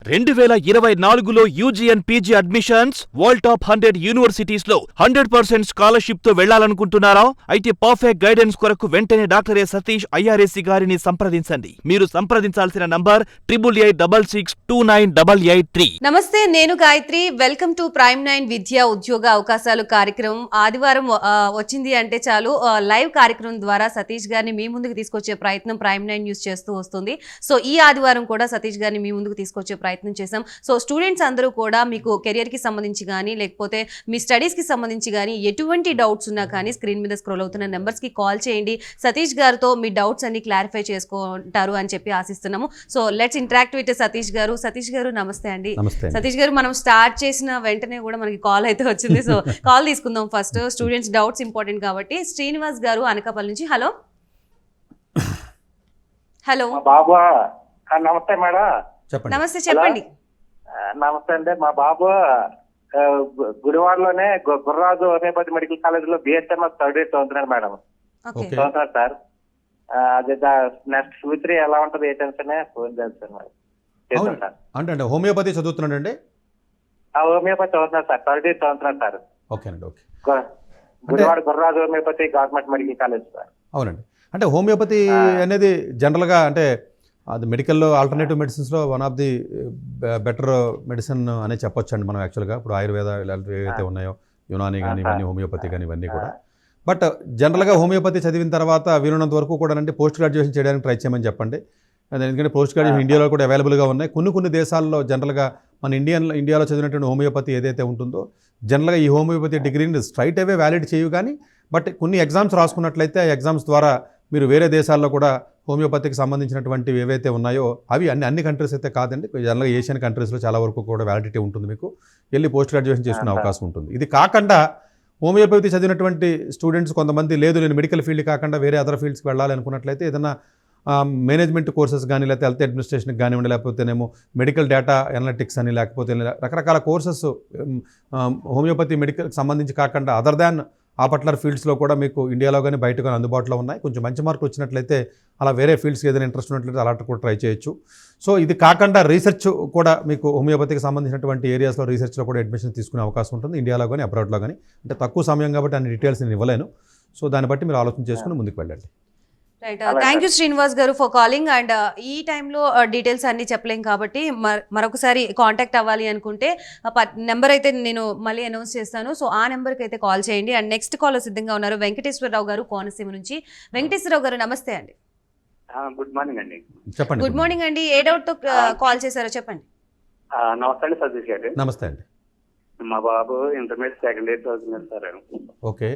2024లో UG and PG admissions world top 100 universities లో 100% scholarship తో వెళ్లాలనుకుంటున్నారా? అయితే పర్ఫెక్ట్ గైడెన్స్ కొరకు వెంటనే డాక్టర్ సతీష్ ఐఆర్ఎస్సి గారిని సంప్రదించండి. మీరు సంప్రదించాల్సిన నంబర్ 8886629883. నమస్తే, నేను గాయత్రి. వెల్కమ్ టు ప్రైమ్ 9 విద్యా ఉద్యోగ అవకాశాలు కార్యక్రమం. ఆదివారం వచ్చింది అంటే చాలు లైవ్ కార్యక్రమం ద్వారా సతీష్ గారిని మీ ముందుకు తీసుకొచ్చే ప్రయత్నం ప్రైమ్ 9 న్యూస్ చేస్తూ వస్తుంది. సో ఈ ఆదివారం కూడా సతీష్ గారిని మీ ముందుకు తీసుకొచ్చే ప్రయత్నం చేశాం. సో స్టూడెంట్స్ అందరూ కూడా మీకు కెరియర్కి సంబంధించి కానీ లేకపోతే మీ స్టడీస్కి సంబంధించి కానీ ఎటువంటి డౌట్స్ ఉన్నా కానీ స్క్రీన్ మీద స్క్రోల్ అవుతున్న నెంబర్స్కి కాల్ చేయండి. సతీష్ గారితో మీ డౌట్స్ అన్ని క్లారిఫై చేసుకుంటారు అని చెప్పి ఆశిస్తున్నాము. So let's interact with Satish గారు. సతీష్ గారు నమస్తే అండి. సతీష్ గారు, మనం స్టార్ట్ చేసిన వెంటనే కూడా మనకి కాల్ అయితే వచ్చింది. సో కాల్ తీసుకుందాం. ఫస్ట్ స్టూడెంట్స్ డౌట్స్ ఇంపార్టెంట్ కాబట్టి శ్రీనివాస్ గారు అనకాపల్లి నుంచి. హలో హలో బాబు. నమస్తే మేడం. నమస్తే, చెప్పండి. నమస్తే అండి. మా బాబు గుడివాడలోనే గుర్రాజు హోమియోపతి మెడికల్ కాలేజ్ లో బిఎస్ఎంఎస్ థర్డ్ ఇయర్ చదువుతున్నాడు మేడం. చదువుతున్నాడు సార్. అది నెక్స్ట్ ఫ్యూచర్ ఎలా ఉంటది ఏ టెన్షన్ ఫోన్ చేస్తాను. అంటే హోమియోపతి చదువుతున్నాడండి? హోమియోపతి చదువుతున్నాడు సార్. థర్డ్ ఇయర్ చదువుతున్నాడు sir. Gudivada Gurraju homeopathy government medical college sir. అవునండి. అంటే హోమియోపతి అనేది జనరల్గా అంటే అది మెడికల్లో ఆల్టర్నేటివ్ మెడిసిన్స్లో one of the better medicine అనే చెప్పొచ్చు అండి మనం. యాక్చువల్గా ఇప్పుడు ఆయుర్వేద ఇలాంటివి ఏవైతే ఉన్నాయో, యునాని కానీ ఇవన్నీ, హోమియోపతి కానీ ఇవన్నీ కూడా. బట్ జనరల్గా హోమియోపతి చదివిన తర్వాత వీలున్నంత వరకు కూడా అంటే పోస్ట్ గ్రాడ్యుయేషన్ చేయడానికి ట్రై చేయమని చెప్పండి. ఎందుకంటే పోస్ట్ గ్రాడ్యుయేషన్ ఇండియాలో కూడా అవైలబుల్గా ఉన్నాయి. కొన్ని దేశాల్లో జనరల్గా మన ఇండియాలో చదివినటువంటి హోమియోపతి ఏదైతే ఉంటుందో జనరల్గా ఈ హోమియోపతి డిగ్రీని స్ట్రైట్ అవే వ్యాలిడ్ చేయు. కానీ బట్ కొన్ని ఎగ్జామ్స్ రాసుకున్నట్లయితే ఆ ఎగ్జామ్స్ ద్వారా మీరు వేరే దేశాల్లో కూడా హోమియోపతికి సంబంధించినటువంటివి ఏవైతే ఉన్నాయో అవి అన్ని కంట్రీస్ అయితే కాదండి. జనరల్గా ఏషియన్ కంట్రీస్లో చాలా వరకు కూడా వ్యాలిడిటీ ఉంటుంది. మీకు వెళ్ళి పోస్ట్ గ్రాడ్యుయేషన్ చేసుకునే అవకాశం ఉంటుంది. ఇది కాకుండా హోమియోపతి చదివినటువంటి స్టూడెంట్స్ కొంతమంది లేదు నేను మెడికల్ ఫీల్డ్ కాకుండా వేరే అదర్ ఫీల్డ్స్కి వెళ్ళాలి అనుకున్నట్లయితే ఏదైనా మేనేజ్మెంట్ కోర్సెస్ కానీ లేకపోతే హెల్త్ అడ్మినిస్ట్రేషన్కి కానివ్వండి, లేకపోతేనేమో మెడికల్ డేటా అనలిటిక్స్ అని, లేకపోతే రకరకాల కోర్సెస్ హోమియోపతి మెడికల్కి సంబంధించి కాకుండా అదర్ దాన్ ఆ పర్టికులర్ ఫీల్డ్స్లో కూడా మీకు ఇండియాలో కానీ బయట కానీ అందుబాటులో ఉన్నాయి. కొంచెం మంచి మార్కులు వచ్చినట్లయితే అలా వేరే ఫీల్డ్స్కి ఏదైనా ఇంట్రెస్ట్ ఉన్నట్లయితే అలాంటి కూడా ట్రై చేయొచ్చు. సో ఇది కాకుండా రీసెర్చ్ కూడా మీకు హోమియోపతికి సంబంధించినటువంటి ఏరియాస్లో రీసెర్చ్లో కూడా అడ్మిషన్ తీసుకునే అవకాశం ఉంటుంది, ఇండియాలో కానీ అబ్రాడ్లో కానీ. అంటే తక్కువ సమయం కాబట్టి అన్ని డీటెయిల్స్ నేను ఇవ్వలేను. సో దాన్ని బట్టి మీరు ఆలోచన చేసుకుని ముందుకు వెళ్ళండి. రైట్, థ్యాంక్ యూ శ్రీనివాస్ గారు ఫర్ కాలింగ్. అండ్ ఈ టైంలో డీటెయిల్స్ అన్ని చెప్పలేం కాబట్టి మరొకసారి కాంటాక్ట్ అవ్వాలి అనుకుంటే నెంబర్ అయితే నేను మళ్ళీ అనౌన్స్ చేస్తాను. సో ఆ నెంబర్కి అయితే కాల్ చేయండి. అండ్ నెక్స్ట్ కాల్ సిద్ధంగా ఉన్నారు వెంకటేశ్వరరావు గారు కోనసీమ నుంచి. వెంకటేశ్వరరావు గారు నమస్తే అండి. గుడ్ మార్నింగ్ అండి. చెప్పండి. గుడ్ మార్నింగ్ అండి. ఏ డౌట్తో కాల్ చేశారో చెప్పండి. నమస్తే అండి సతీష్ గారు. నమస్తే అండి. మా బాబు ఇంటర్మీడియట్ సెకండ్ ఇయర్ చదువుతున్నారు సార్. ఓకే.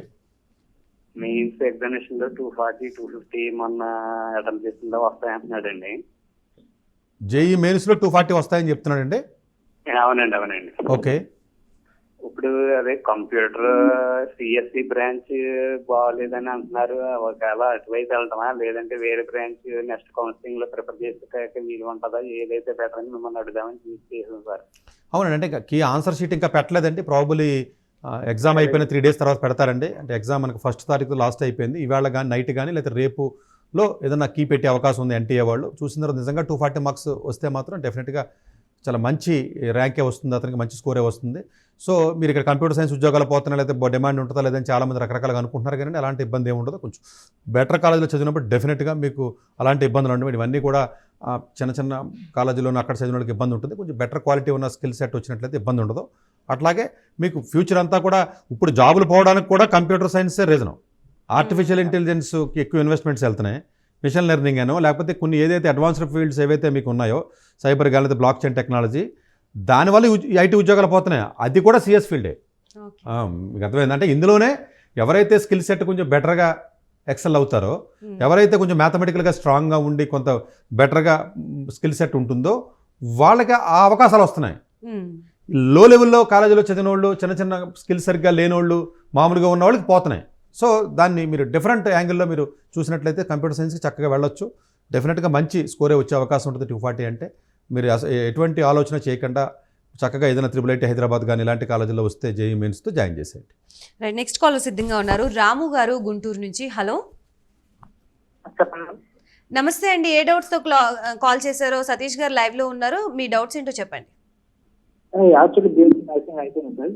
మెయిన్స్ ఎగ్జామినేషన్ లో 240, 250 మొన్న అటెంప్ట్ చేసిందో వస్తాయంటున్నాడండి. జేఈ మెయిన్స్ లో 240 వస్తాయని చెప్తున్నాడండి? అవునండి. ఓకే. ఇప్పుడు అదే కంప్యూటర్ సిఎస్సి బ్రాంచ్ బాగోలేదని అంటున్నారు. ఒకవేళ అటువైపు వెళ్ళటమా లేదంటే వేరే బ్రాంచ్ నెక్స్ట్ కౌన్సిలింగ్ లో ప్రిపేర్ చేస్తే వీలు ఉంటుందా, ఏదైతే బెటర్ అని మిమ్మల్ని అడుగుదామని చేసాం సార్. అవునండి. అంటే కీ ఆన్సర్ షీట్ ఇంకా పెట్టలేదండి. ప్రాబబ్లీ ఎగ్జామ్ అయిపోయిన 3 days తర్వాత పెడతారండి. అంటే ఎగ్జామ్ మనకు 1st తారీఖు లాస్ట్ అయిపోయింది. ఇవాళ కానీ నైట్ కానీ లేదా రేపులో ఏదైనా కీ పెట్టే అవకాశం ఉంది ఎన్టీఏ వాళ్ళు. చూసిన తర్వాత నిజంగా 240 మార్క్స్ వస్తే మాత్రం డెఫినెట్గా చాలా మంచి ర్యాంకే వస్తుంది, అతనికి మంచి స్కోరే వస్తుంది. సో మీరు ఇక్కడ కంప్యూటర్ సైన్స్ ఉద్యోగాలు పోతున్నా లేకపోతే డిమాండ్ ఉంటుందా లేదని చాలామంది రకరకాలుగా అనుకుంటున్నారు. కానీ అలాంటి ఇబ్బంది ఏమి ఉండదు. కొంచెం బెటర్ కాలేజీలో చదివినప్పుడు డెఫినెట్గా మీకు అలాంటి ఇబ్బందులు ఉండవు. ఇవన్నీ కూడా చిన్న కాలేజీలోనూ అక్కడ చదివిన వాళ్ళకి ఇబ్బంది ఉంటుంది. కొంచెం బెటర్ క్వాలిటీ ఉన్న స్కిల్ సెట్ వచ్చినట్లయితే ఇబ్బంది ఉండదు. అట్లాగే మీకు ఫ్యూచర్ అంతా కూడా ఇప్పుడు జాబులు పోవడానికి కూడా కంప్యూటర్ సైన్సే రీజను. ఆర్టిఫిషియల్ ఇంటెలిజెన్స్కి ఎక్కువ ఇన్వెస్ట్మెంట్స్ వెళ్తున్నాయి, మిషన్ లెర్నింగ్ అనో లేకపోతే కొన్ని ఏదైతే అడ్వాన్స్డ్ ఫీల్డ్స్ ఏవైతే మీకు ఉన్నాయో సైబర్ కానీ లేదా బ్లాక్ చైన్ టెక్నాలజీ, దానివల్ల ఐటీ ఉద్యోగాలు పోతున్నాయి. అది కూడా సిఎస్ ఫీల్డే. మీకు అర్థమైందంటే ఇందులోనే ఎవరైతే స్కిల్ సెట్ కొంచెం బెటర్గా ఎక్సెల్ అవుతారో, ఎవరైతే కొంచెం మ్యాథమెటికల్గా స్ట్రాంగ్గా ఉండి కొంత బెటర్గా స్కిల్ సెట్ ఉంటుందో వాళ్ళకి ఆ అవకాశాలు వస్తున్నాయి. లో లెవెల్లో కాలేజీలో చదివిన వాళ్ళు, చిన్న స్కిల్ సరిగ్గా లేనోళ్ళు, మామూలుగా ఉన్న వాళ్ళకి పోతున్నాయి. సో దాన్ని మీరు డిఫరెంట్ యాంగిల్లో మీరు చూసినట్లయితే కంప్యూటర్ సైన్స్కి చక్కగా వెళ్ళొచ్చు. డెఫినెట్గా మంచి స్కోరే వచ్చే అవకాశం ఉంటుంది 240 అంటే. మీరు ఎటువంటి ఆలోచన చేయకుండా చక్కగా ఏదైనా IIIT హైదరాబాద్ కానీ ఇలాంటి కాలేజీలో వస్తే జేఈ మెయిన్స్తో జాయిన్ చేసేయండి. రైట్, నెక్స్ట్ కాల్ సిద్ధంగా ఉన్నారు రాము గారు గుంటూరు నుంచి. హలో నమస్తే అండి, ఏ డౌట్స్ తో కాల్ చేశారో? సతీష్ గారు లైవ్ లో ఉన్నారు, మీ డౌట్స్ ఏంటో చెప్పండి. యాక్చువల్లీ బిఎస్సీ నర్సింగ్ అయిపోయింది సార్.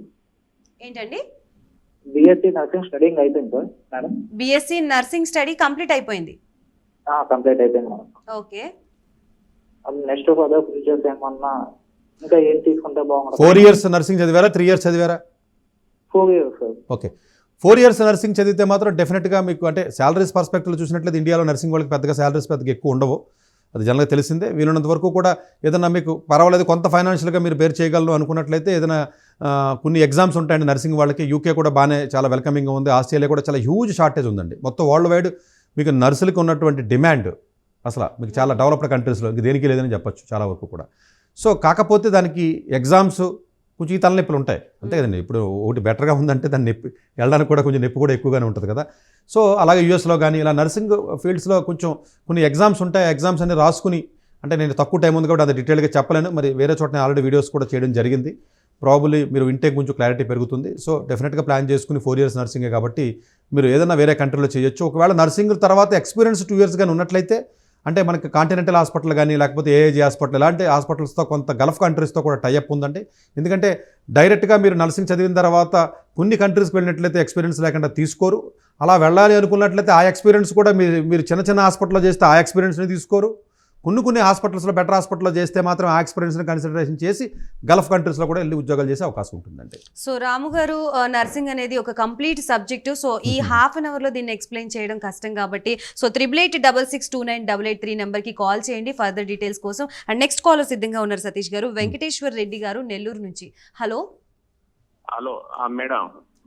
ఏంటండి? బిఎస్సీ నర్సింగ్ స్టడీయింగ్ అయిపోయింది sir madam. BSc nursing study complete అయిపోయింది. కంప్లీట్ అయిపోయింది madam. Okay. Next further futures ఏమన్నా ఇంకా ఏం తీసుకుంటే బాగుంటుంది? 4 years నర్సింగ్ చదివారా, 3 years చదివారా? 4 years sir. Okay, 4 years nursing చదివితే మాత్రం డెఫినెట్గా మీకు అంటే శాలరీస్ పర్స్పెక్టివ్లో చూసినట్లయితే ఇండియాలో నర్సింగ్ వాళ్ళకి పెద్దగా శాలరీస్ పెద్దగా ఎక్కువ ఉండవు, అది జనరల్గా తెలిసిందే. వీలున్నంత వరకు కూడా ఏదైనా మీకు పర్వాలేదు కొంత ఫైనాన్షియల్గా మీరు బేర్ చేయగలరు అనుకున్నట్లయితే ఏదైనా కొన్ని ఎగ్జామ్స్ ఉంటాయండి నర్సింగ్ వాళ్ళకి. యూకే కూడా బాగానే చాలా వెల్కమింగ్గా ఉంది, ఆస్ట్రేలియా కూడా చాలా హ్యూజ్ షార్టేజ్ ఉందండి. మొత్తం వరల్డ్ వైడ్ మీకు నర్సులకు ఉన్నటువంటి డిమాండ్ అసలు మీకు చాలా డెవలప్డ్ కంట్రీస్లో ఇంక దేనికి లేదని చెప్పొచ్చు చాలా వరకు కూడా. సో కాకపోతే దానికి ఎగ్జామ్స్ కొంచెం ఈ తలనొప్పులు ఉంటాయి అంతే కదండి. ఇప్పుడు ఒకటి బెటర్గా ఉందంటే దాన్ని నొప్పి వెళ్ళడానికి కూడా కొంచెం నొప్పి కూడా ఎక్కువగానే ఉంటుంది కదా. సో అలాగే యూఎస్లో కానీ ఇలా నర్సింగ్ ఫీల్డ్స్లో కొంచెం కొన్ని ఎగ్జామ్స్ ఉంటాయి, ఎగ్జామ్స్ అన్ని రాసుకుని, అంటే నేను తక్కువ టైం ఉంది కాబట్టి అది డీటెయిల్గా చెప్పలేను, మరి వేరే చోట నేను ఆల్రెడీ వీడియోస్ కూడా చేయడం జరిగింది. ప్రాబబ్లీ మీరు వింటే కొంచెం క్లారిటీ పెరుగుతుంది. సో డెఫినెట్గా ప్లాన్ చేసుకుని 4 years నర్సింగే కాబట్టి మీరు ఏదైనా వేరే కంట్రీలో చేయొచ్చు. ఒకవేళ నర్సింగ్ తర్వాత ఎక్స్పీరియన్స్ 2 years కానీ ఉన్నట్లయితే, అంటే మనకి కాంటినెంటల్ హాస్పిటల్ కానీ లేకపోతే ఏఏజీ హాస్పిటల్ ఇలాంటి హాస్పిటల్స్తో కొంత గల్ఫ్ కంట్రీస్తో కూడా టైఅప్ ఉందండి. ఎందుకంటే డైరెక్ట్గా మీరు నర్సింగ్ చదివిన తర్వాత కొన్ని కంట్రీస్కి వెళ్ళినట్లయితే ఎక్స్పీరియన్స్ లేకుండా తీసుకోరు. అలా వెళ్ళాలి అనుకున్నట్లయితే ఆ ఎక్స్పీరియన్స్ కూడా మీరు చిన్న చిన్న హాస్పిటల్లో చేస్తే ఆ ఎక్స్పీరియన్స్ని తీసుకోరు. కొన్ని హాస్పిటల్స్లో బెటర్ హాస్పిటల్లో చేస్తే మాత్రం ఆ ఎక్స్పీరియన్స్ని కన్సిడరేషన్ చేసి గల్ఫ్ కంట్రీస్లో కూడా వెళ్ళి ఉద్యోగాలు చేసే అవకాశం ఉంటుందండి. సో రాము గారు, నర్సింగ్ అనేది ఒక కంప్లీట్ సబ్జెక్టు. సో ఈ హాఫ్ అన్ అవర్లో దీన్ని ఎక్స్ప్లెయిన్ చేయడం కష్టం కాబట్టి సో 8886629883 నెంబర్కి కాల్ చేయండి ఫర్దర్ డీటెయిల్స్ కోసం. అండ్ నెక్స్ట్ కాలర్ సిద్ధంగా ఉన్నారు సతీష్ గారు. వెంకటేశ్వర్ రెడ్డి గారు నెల్లూరు నుంచి. హలో. హలో మేడం,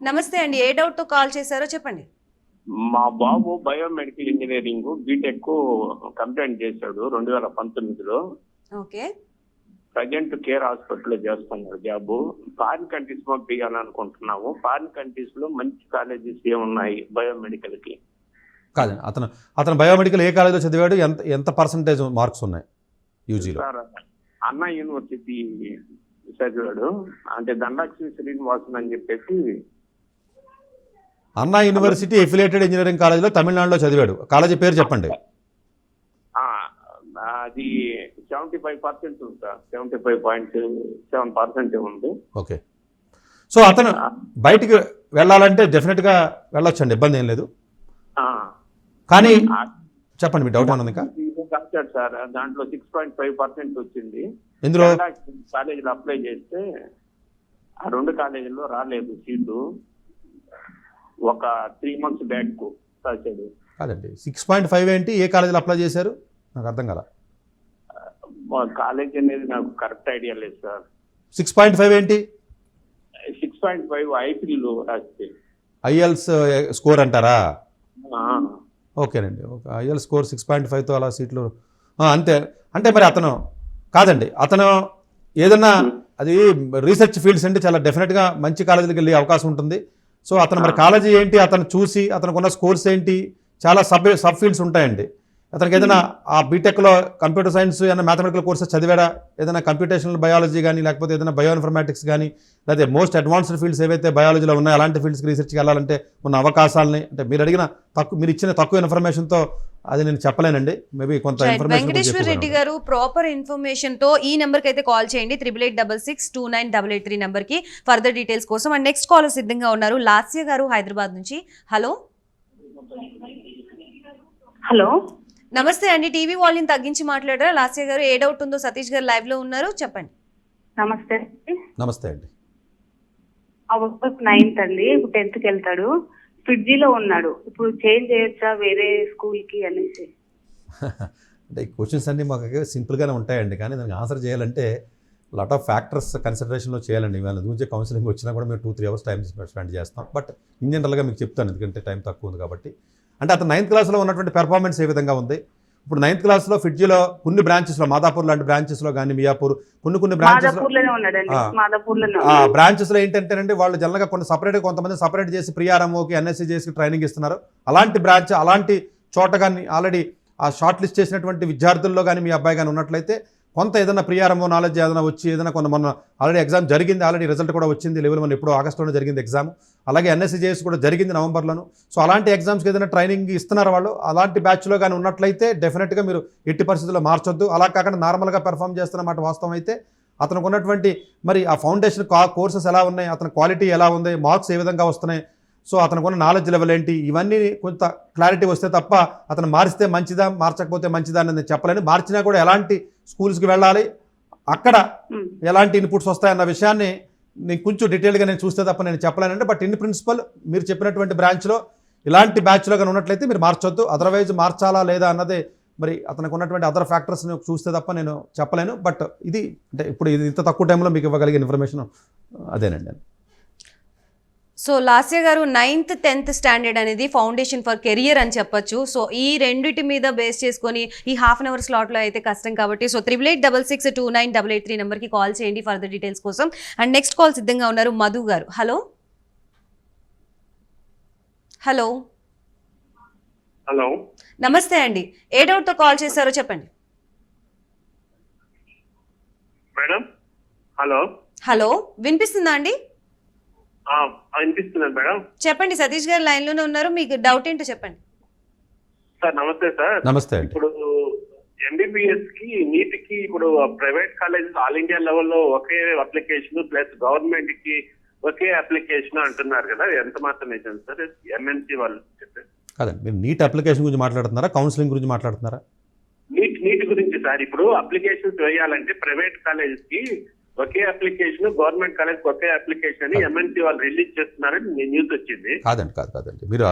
నమస్తే అండి, ఏ డౌట్తో కాల్ చేశారో చెప్పండి. మా బాబు బయోమెడికల్ ఇంజనీరింగ్ బీటెక్ కంప్లీట్ చేశాడు 2019లో. ఓకే. ప్రజెంట్ కేర్ హాస్పిటల్లో చేస్తున్నాడు జాబ్. ఫారిన్ కంట్రీస్ పంపించాలనుకుంటున్నాము. ఫారిన్ కంట్రీస్ లో మంచి కాలేజెస్ ఏమున్నాయి బయోమెడికల్ కి? కాదండి, అతను బయోమెడికల్ ఏ కాలేజీలో చదివాడు, ఎంత పర్సంటేజ్ మార్క్స్ ఉన్నాయి యూజీలో? సార్ అన్నా యూనివర్సిటీ చదివాడు, అంటే దండాక్షి శ్రీనివాసన్ అని చెప్పేసి. అన్నా యూనివర్సిటీ ఎఫిలియేటెడ్ ఇంజనీరింగ్ కాలేజీలో తమిళనాడులో చదివాడు. కాలేజీ పేరు చెప్పండి. అది 75% ఉంది సార్, 75.7% ఉంది. ఓకే. సో అతను బయటికి వెళ్ళాలంటే డెఫినెట్గా వెళ్ళొచ్చండి, ఇబ్బంది ఏం లేదు. కానీ చెప్పండి, మీ డౌట్ ఏమన్నా? కట్టాడు సార్, దాంట్లో 6.5% వచ్చింది. ఇందులో కాలేజీలో అప్లై చేస్తే ఆ 2 కాలేజీల్లో రాలేదు సీటు. ఒక 3 months బ్యాక్ రాశాడు. కాదండి, 6.5 ఏంటి, ఏ కాలేజీలో అప్లై చేశారు నాకు అర్థం కదా. కాలేజ్ అనేది నాకు కరెక్ట్ ఐడియా లేదు సార్. 6.5 ఏంటి? 6.5 ఐపీలో రాస్తే. ఐఎల్స్ స్కోర్ అంటారా? ఓకేనండి, ఒక ఐఎల్ స్కోర్ 6.5తో అలా సీట్లు అంతే. అంటే మరి అతను కాదండి, అతను ఏదన్నా అది రీసెర్చ్ ఫీల్డ్స్ అంటే చాలా డెఫినెట్గా మంచి కాలేజీలకు వెళ్ళే అవకాశం ఉంటుంది. సో అతను మరి కాలేజీ ఏంటి, అతను చూసి అతనుకున్న స్కోర్స్ ఏంటి, చాలా సబ్ ఫీల్డ్స్ ఉంటాయండి. అతనికి ఏదైనా ఆ బీటెక్లో కంప్యూటర్ సైన్స్ ఏదైనా మ్యాథమెటికల్ కోర్సెస్ చదివాడా, ఏదైనా కంప్యూటేషనల్ బయాలజీ కానీ లేకపోతే ఏదైనా బయో ఇన్ఫర్మాటిక్స్ కానీ లేకపోతే మోస్ట్ అడ్వాన్స్డ్ ఫీల్డ్స్ ఏవైతే బయాలజీలో ఉన్నాయో అలాంటి ఫీల్డ్స్కి రీసెర్చ్కి వెళ్ళాలంటే ఉన్న అవకాశాలని, అంటే మీరు ఇచ్చిన తక్కువ ఇన్ఫర్మేషన్తో అది నేను చెప్పలేనండి. మేబీ కొంత వెంకటేశ్వర రెడ్డి గారు ప్రాపర్ ఇన్ఫర్మేషన్ తో ఈ నెంబర్ కి అయితే కాల్ చేయండి 8886629883 నెంబర్ కి ఫర్దర్ డీటెయిల్స్ కోసం. అండ్ నెక్స్ట్ కాలర్ సిద్ధంగా ఉన్నారు లాస్య గారు హైదరాబాద్ నుంచి. హలో. హలో, నమస్తే అండి, టీవీ వాల్యూమ్ తగ్గించి మాట్లాడారా లాస్య గారు? ఏ డౌట్ ఉందో సతీష్ గారు లైవ్ లో ఉన్నారు, చెప్పండి. నమస్తే. నమస్తే అండి. 9th అండి, ఇప్పుడు 10th వెళ్తాడు. ఫిడ్జీలో ఉన్నాడు, ఇప్పుడు చేంజ్ చేయొచ్చా వేరే స్కూల్ కి అనేసి? అంటే ఈ క్వశ్చన్స్ అన్నీ మాకు సింపుల్గానే ఉంటాయండి, కానీ దానికి ఆన్సర్ చేయాలంటే లాట్ ఆఫ్ ఫ్యాక్టర్స్ కన్సిడరేషన్లో చేయాలండి. ఇవాళ గురించి కౌన్సిలింగ్ వచ్చినా కూడా మేము 2-3 hours టైం స్పెండ్ చేస్తాం. బట్ ఇన్ జనరల్గా మీకు చెప్తాను, ఎందుకంటే టైం తక్కువ ఉంది కాబట్టి. అంటే అతను 9th క్లాస్లో ఉన్నటువంటి పెర్ఫార్మెన్స్ ఏ విధంగా ఉంది? ఇప్పుడు 9th క్లాస్లో ఫిడ్జీలో కొన్ని బ్రాంచెస్లో, మాదాపూర్ లాంటి బ్రాంచెస్లో కానీ మియాపూర్ కొన్ని బ్రాంచెస్లో ఏంటంటేనండి వాళ్ళు జనరల్గా కొన్ని సపరేట్గా కొంతమంది సపరేట్ చేసి ప్రియారమోకి ఎన్ఎస్సీ చేసి ట్రైనింగ్ ఇస్తున్నారు. అలాంటి చోట కానీ ఆల్రెడీ ఆ షార్ట్ లిస్ట్ చేసినటువంటి విద్యార్థుల్లో కానీ మీ అబ్బాయి కానీ ఉన్నట్లయితే కొంత ఏదైనా ప్రియారంభం నాలెడ్జ్ ఏదైనా వచ్చి ఏదైనా మొన్న ఆల్రెడీ ఎగ్జామ్ జరిగింది, ఆల్రెడీ రిజల్ట్ కూడా వచ్చింది, లెవెల్ 1 ఎప్పుడో ఆగస్టులోనే జరిగింది ఎగ్జామ్. అలాగే ఎన్ఎస్సిజేఎస్ కూడా జరిగింది నవంబర్లోను. సో అలాంటి ఎగ్జామ్స్కి ఏదైనా ట్రైనింగ్ ఇస్తున్నారు వాళ్ళు, అలాంటి బ్యాచ్లో కానీ ఉన్నట్లయితే డెఫినెట్గా మీరు ఎట్టి పరిస్థితుల్లో మార్చొద్దు. అలా కాకుండా నార్మల్గా పెర్ఫామ్ చేస్తున్నమాట వాస్తవం అయితే అతనికి ఉన్నటువంటి మరి ఆ ఫౌండేషన్ కోర్సెస్ ఎలా ఉన్నాయి, అతని క్వాలిటీ ఎలా ఉంది, మార్క్స్ ఏ విధంగా వస్తున్నాయి, సో అతనికి ఉన్న నాలెడ్జ్ లెవెల్ ఏంటి, ఇవన్నీ కొంత క్లారిటీ వస్తే తప్ప అతను మారిస్తే మంచిదా మార్చకపోతే మంచిదా అని నేను చెప్పలేను. మార్చినా కూడా ఎలాంటి స్కూల్స్కి వెళ్ళాలి, అక్కడ ఎలాంటి ఇన్పుట్స్ వస్తాయన్న విషయాన్ని నేను కొంచెం డీటెయిల్గా నేను చూస్తే తప్ప నేను చెప్పలేనండి. బట్ ఇన్ ప్రిన్సిపల్ మీరు చెప్పినటువంటి బ్రాంచ్లో ఇలాంటి బ్యాచ్లో కానీ ఉన్నట్లయితే మీరు మార్చొద్దు. అదర్వైజ్ మార్చాలా లేదా అన్నదే మరి అతనికి ఉన్నటువంటి అదర్ ఫ్యాక్టర్స్ని చూస్తే తప్ప నేను చెప్పలేను. బట్ ఇది అంటే ఇప్పుడు ఇది ఇంత తక్కువ టైంలో మీకు ఇవ్వగలిగే ఇన్ఫర్మేషన్ అదేనండి. సో లాస్య గారు 9th 10th స్టాండర్డ్ అనేది ఫౌండేషన్ ఫర్ కెరియర్ అని చెప్పొచ్చు. సో ఈ రెండిటి మీద బేస్ చేసుకొని ఈ హాఫ్ అన్ అవర్ స్లాట్లో అయితే కష్టం కాబట్టి సో 8886629883 నెంబర్కి కాల్ చేయండి ఫర్దర్ డీటెయిల్స్ కోసం. అండ్ నెక్స్ట్ కాల్ సిద్ధంగా ఉన్నారు మధు గారు. హలో హలో హలో నమస్తే అండి, ఏ డౌట్తో కాల్ చేశారో చెప్పండి. మేడం. హలో హలో వినిపిస్తుందా అండి? అనిపిస్తున్నాను మేడం. చెప్పండి, సతీష్ గారు లైన్లోనే ఉన్నారు, మీకు డౌట్ ఏంటో చెప్పండి. సార్ నమస్తే సార్. నమస్తే అండి. ఇప్పుడు ఎంబీబీఎస్ కి నీట్ కి ఇప్పుడు ప్రైవేట్ కాలేజెస్ ఆల్ ఇండియా లెవెల్లో ఒకే అప్లికేషన్ ప్లస్ గవర్నమెంట్ కి ఒకే అప్లికేషన్ అంటున్నారు కదా, ఎంత మాత్రం నిజం సార్? ఎంఎన్సీ వాళ్ళు చెప్పారు కాదండి, మీరు నీట్ అప్లికేషన్ గురించి మాట్లాడుతున్నారా, కౌన్సిలింగ్ గురించి మాట్లాడుతున్నారా? నీట్ గురించి సార్. ఇప్పుడు అప్లికేషన్స్ వేయాలంటే ప్రైవేట్ కాలేజెస్ కి ఒకే అప్లికేషన్, గవర్నమెంట్ కాలేజ్ ఒకే అప్లికేషన్ అని ఎంఎన్సీ వాళ్ళు రిలీజ్ చేస్తున్నారని న్యూస్ వచ్చింది. కాదండి మీరు